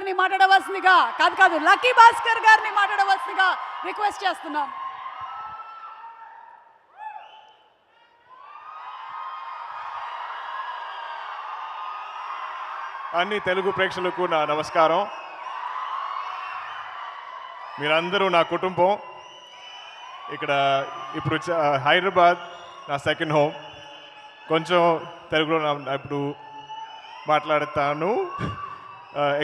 గారిని మాట్లాడవలసిందిగా కాదు లక్కీ భాస్కర్ గారిని మాట్లాడవలసిందిగా రిక్వెస్ట్ చేస్తున్నాం. అన్ని తెలుగు ప్రేక్షకులకు నా నమస్కారం. మీరందరూ నా కుటుంబం. ఇక్కడ ఇప్పుడు హైదరాబాద్ నా సెకండ్ హోమ్. కొంచెం తెలుగులో ఇప్పుడు మాట్లాడతాను.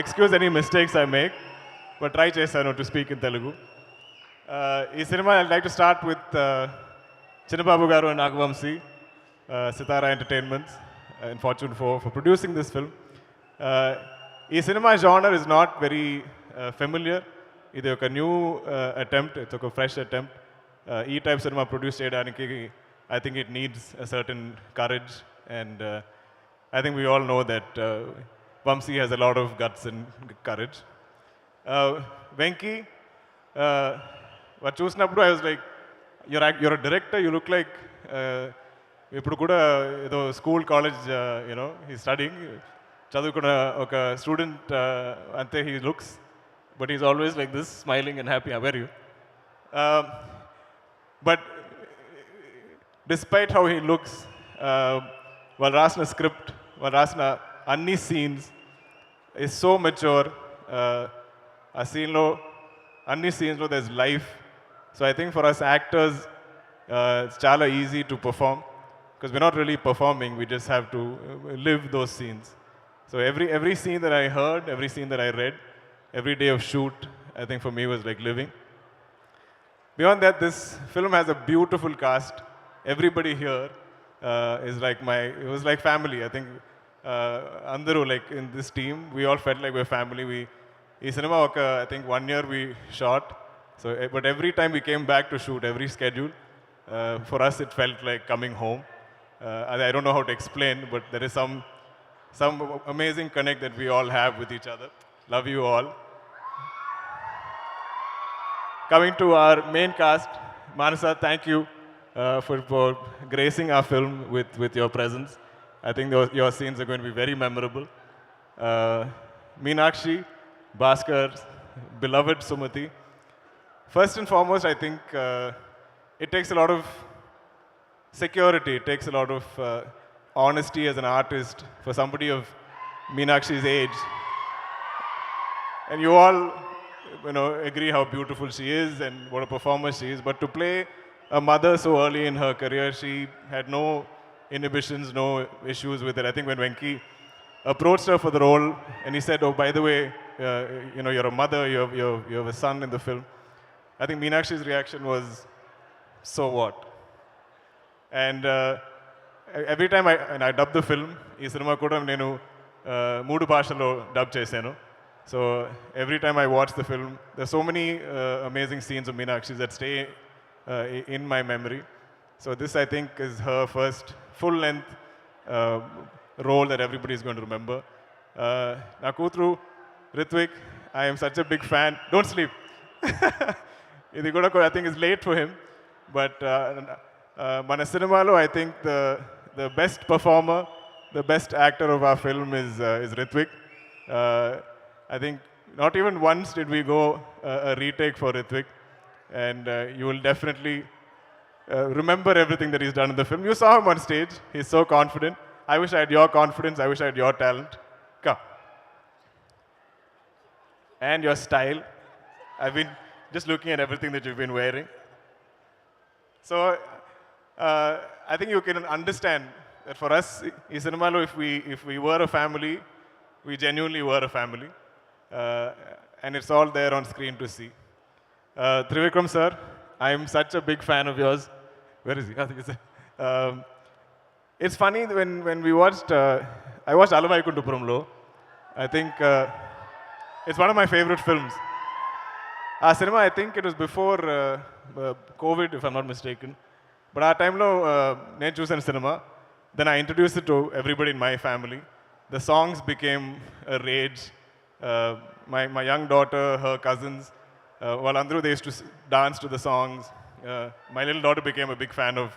Excuse any mistakes I make, but try చేశాను టు స్పీక్ ఇన్ తెలుగు. ఈ cinema I like to start with Chinnababu గారు and Naga Vamsi, Sithara Entertainments and Fortune for producing this film. ఈ cinema genre is not very familiar. ఇది ఒక new attempt, it's ఒక fresh attempt. ఈ type cinema produce చేయడానికి I think it needs a certain courage, and I think we all know that Vamsi has a lot of guts and courage. Venky, what చూసినప్పుడు I was like, you're a director, you look like ఇప్పుడు కూడా ఏదో school college he's studying, చదువుకున్న ఒక student అంతే he looks, but he's always like this, smiling and happy. How are you? But despite how he looks, while రాసిన script, while రాసిన అన్ని scenes is so mature. ఆ సీన్లో అన్ని సీన్స్లో there's life. So I think for us actors, it's చాలా easy to perform because we're not really performing, we just have to live those scenes. So every scene that I heard, every scene that I read, every day of shoot, I think for me was like living. Beyond that, this film has a beautiful cast. Everybody here is like it was like family. I think andaru, like in this team, we all felt like we're family. Ee cinema I think 1 year we shot. So but every time we came back to shoot, every schedule, for us it felt like coming home. I don't know how to explain, but there is some amazing connect that we all have with each other. Love you all. Coming to our main cast, Manasa, thank you for gracing our film with your presence. I think your scenes are going to be very memorable. Meenakshi, Baskhar, beloved Sumati. First and foremost, I think it takes a lot of security, it takes a lot of honesty as an artist for somebody of Meenakshi's age. And you all agree how beautiful she is and what a performer she is. But to play a mother so early in her career, she had no inhibitions, no issues with it. I think when Venky approached her for the role and he said, "Oh, by the way, you're a mother, you have a son in the film," I think Meenakshi's reaction was, "So what?" And every time I dubbed the film, ఈ cinema కూడా నేను 3 భాషల్లో dub చేశాను. So every time I watch the film, there's so many amazing scenes of Meenakshi that stay in my memory. So this, I think, is her first full-length role that everybody is going to remember. Na kutru, Ritwik, I am such a big fan. Don't sleep. Idi kuda I think is late for him, but mana cinemalo, I think the best performer, the best actor of our film is Ritwik. I think not even once did we go a retake for Ritwik, and you will definitely remember everything that he's done in the film. You saw him on stage, he's so confident. I wish I had your confidence, I wish I had your talent. Come. And your style. I've been just looking at everything that you've been wearing. So I think you can understand that for us, in cinema, if we were a family, we genuinely were a family. And it's all there on screen to see. Trivikram sir, I am such a big fan of yours. Where is he? I think it's funny when we watched, I watched Alavaikundapuramlo. I think it's one of my favorite films. Our cinema, I think it was before COVID, if I'm not mistaken. But our time lo నేను చూసాను cinema. Then I introduced it to everybody in my family. The songs became a rage. My young daughter, her cousins, వాళ్ళందరూ they used to dance to the songs. My little daughter became a big fan of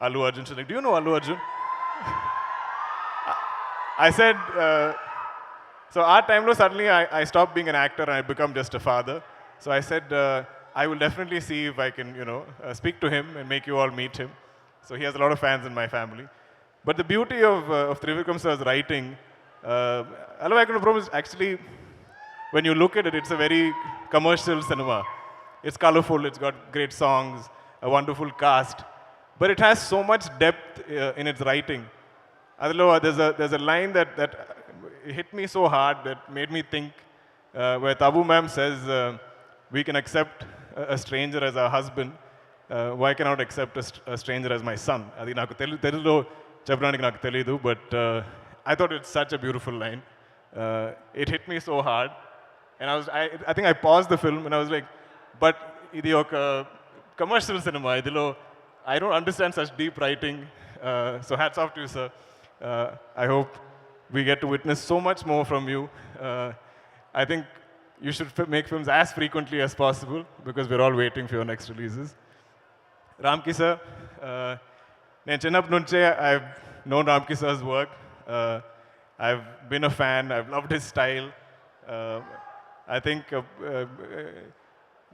Allu Arjun. She's like, "Do you know Allu Arjun?" I said, So our time, suddenly I stopped being an actor and I become just a father. So I said, I will definitely see if I can, speak to him and make you all meet him. So he has a lot of fans in my family. But the beauty of Trivikram sir's writing, Alav is actually, when you look at it, it's a very commercial cinema. It's colorful, it's got great songs, a wonderful cast, but it has so much depth in its writing. Adalo, there's a line that hit me so hard that made me think, where Tabu ma'am says, we can accept a stranger as our husband, why cannot accept a stranger as my son? Adi naku telugulo cheppadaniki naku teliyadu, but I thought it's such a beautiful line. It hit me so hard, and I think I paused the film and I was like, but idi oka commercial cinema, idilo I don't understand such deep writing. So hats off to you, sir. I hope we get to witness so much more from you. I think you should make films as frequently as possible because we're all waiting for your next releases. Ramki sir, నేను చిన్నప్పటి నుంచే I've known Ramki sir's work. I've been a fan. I've loved his style. I think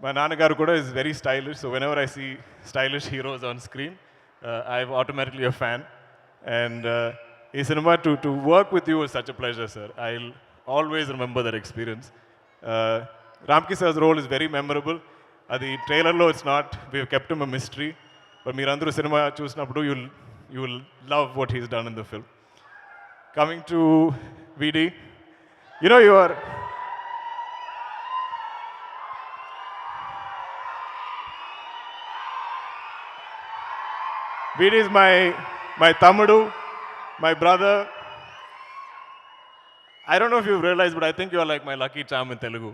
my Nagaru kuda is very stylish. So whenever I see stylish heroes on screen, I'm automatically a fan. And in cinema, to work with you was such a pleasure, sir. I'll always remember that experience. Ramki sir's role is very memorable. The trailer lo it's not. We've kept him a mystery. But meerandru cinema chusinapudu you will love what he's done in the film. Coming to VD, you are. VD is my Tamudu, my brother. I don't know if you've realized, but I think you are like my lucky charm in Telugu.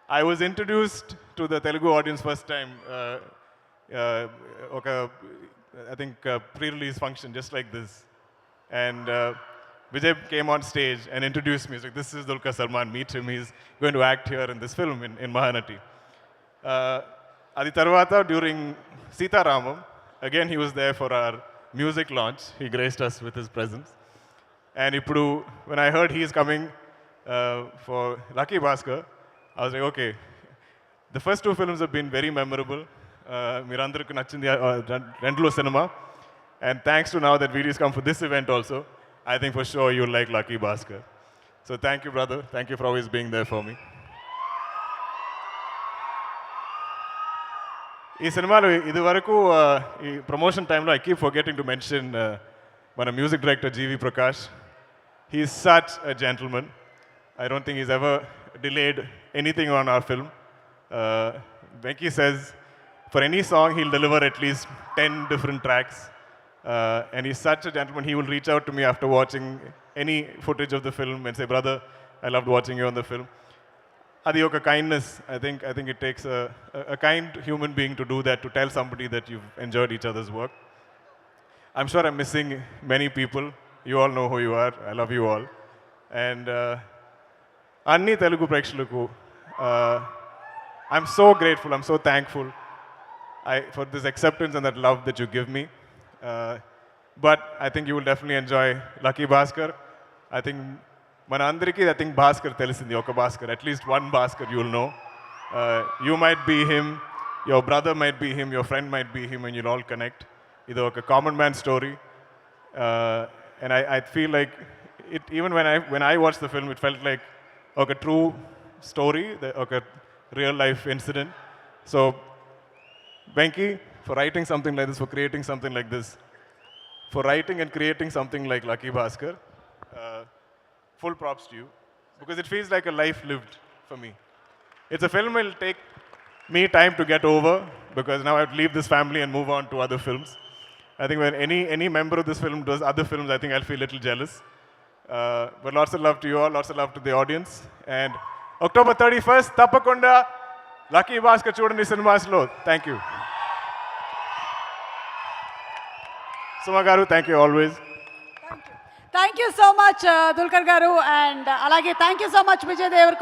I was introduced to the Telugu audience first time, I think pre-release function, just like this. And Vijay came on stage and introduced me. He's like, this is Dulquer Salmaan, meet him. He's going to act here in this film in Mahanati. Adi Tarvata, during Sithara, again, he was there for our music launch. He graced us with his presence. And ippudu, when I heard he is coming for Lucky Baskhar, I was like, okay, the first two films have been very memorable. Meerandarku nachindi rendulo cinema. And thanks to now that VD has come for this event also, I think for sure you'll like Lucky Baskhar. So thank you, brother. Thank you for always being there for me. ఈ సినిమాలో ఇది వరకు ఈ promotion టైంలో I keep forgetting to mention మన music director G V Prakash. He is such a gentleman. I don't think he's ever delayed anything on our film. Venky says for any song he'll deliver at least 10 different tracks. And he's such a gentleman. He will reach out to me after watching any footage of the film and say, brother, I loved watching you on the film. Adi oka kindness. I think it takes a kind human being to do that, to tell somebody that you've enjoyed each other's work. I'm sure I'm missing many people. You all know who you are. I love you all. And Anni Telugu Prekshalaku, I'm so grateful, I'm so thankful for this acceptance and that love that you give me. But I think you will definitely enjoy Lucky Baskhar. I think Manandriki, I think Baskhar telisindi oka Baskhar, at least one Baskhar you will know. You might be him, your brother might be him, your friend might be him, and you'll all connect. It's a common man story. And I feel like it, even when I watched the film, it felt like a true story, a real life incident. So, Venky, for writing something like this, for creating something like this, for writing and creating something like Lucky Baskhar, full props to you, because it feels like a life lived for me. It's a film that will take me time to get over, because now I have to leave this family and move on to other films. I think when any member of this film does other films, I think I'll feel a little jealous. But lots of love to you all, lots of love to the audience. And October 31st, Tapakunda, Lucky Baskhar Chudandi Cinemas lo. Thank you. Suma garu, thank you always. Thank you so much, Dulquer garu, and alage thank you so much, Vijay Devar.